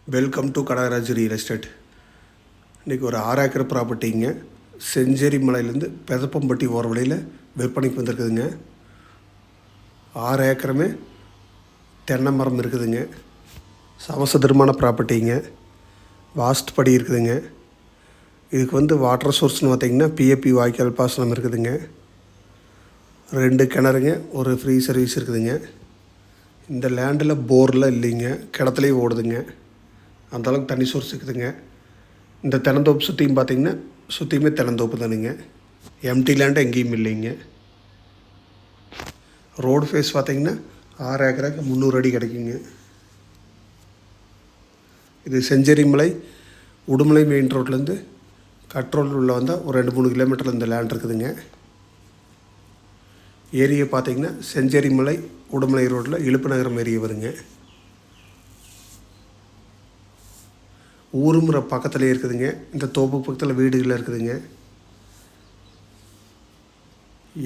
Welcome to Kadagaraj real estate. இன்றைக்கி ஒரு 6 acre ப்ராப்பர்ட்டிங்க Senjeri மலையிலேருந்து பெதப்பம்பட்டி ஓர வழியில் விற்பனைக்கு வந்திருக்குதுங்க. 6 ஏக்கருமே தென்னை மரம் இருக்குதுங்க. சமசதுரமான ப்ராப்பர்ட்டிங்க. வாஸ்ட் படி இருக்குதுங்க. இதுக்கு வாட்டர் சோர்ஸ்னு பார்த்திங்கன்னா பிஏபி வாய்க்கால் பாசனம் இருக்குதுங்க. 2 கிணறுங்க, ஒரு ஃப்ரீ சர்வீஸ் இருக்குதுங்க. இந்த லேண்டில் போரில் இல்லைங்க, கிணத்துலேயே ஓடுதுங்க. அந்தளவுக்கு தண்ணி சோர்ஸ் இருக்குதுங்க. இந்த தென்னந்தோப்பு சுற்றியும் பார்த்திங்கன்னா சுற்றியுமே தென்னந்தோப்பு தானுங்க. எம்டி லேண்டு எங்கேயும் இல்லைங்க. ரோடு ஃபேஸ் பார்த்திங்கன்னா 6 ஏக்கராக்கு 300 அடி கிடைக்குங்க. இது செஞ்சேரி மலை உடுமலை மெயின் ரோட்லேருந்து கட்ரோல் உள்ள வந்தால் ஒரு 2-3 கிலோமீட்டரில் இந்த லேண்ட் இருக்குதுங்க. ஏரியா பார்த்திங்கன்னா செஞ்சேரி மலை உடுமலை ரோட்டில் இழுப்பு நகரம் ஏரியா வருங்க. ஊருமுறை பக்கத்துலேயே இருக்குதுங்க. இந்த தோப்பு பக்கத்தில் வீடுகளில் இருக்குதுங்க.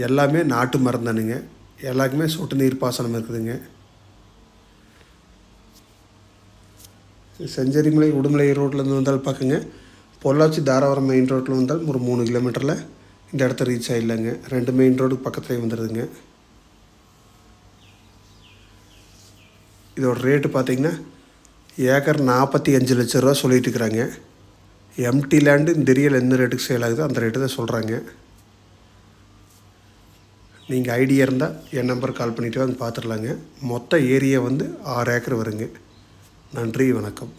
எல்லாமே நாட்டு மரம் தானுங்க. எல்லாருக்குமே சொட்டு நீர் பாசனம் இருக்குதுங்க. செஞ்சேரி மலை உடுமலை ரோட்லேருந்து வந்தால் பார்க்குங்க, பொள்ளாச்சி தாராபுரம் மெயின் ரோட்டில் வந்தால் ஒரு 3 கிலோமீட்டரில் இந்த இடத்த ரீச் ஆகிடலாங்க. 2 மெயின் ரோடுக்கு பக்கத்துலேயே வந்துடுதுங்க. இதோட ரேட்டு பார்த்திங்கன்னா ஏக்கர் 45 லட்ச ரூபா சொல்லிட்டு இருக்கிறாங்க. எம்டி லேண்டு இந்த ஏரியாவில் எந்த ரேட்டுக்கு சேல் ஆகுதோ அந்த ரேட்டு தான் சொல்கிறாங்க. நீங்கள் ஐடியா இருந்தால் என் நம்பர் கால் பண்ணிவிட்டு வாங்க பார்த்துடலாங்க. மொத்த ஏரியா 6 ஏக்கர் வருங்க. நன்றி, வணக்கம்.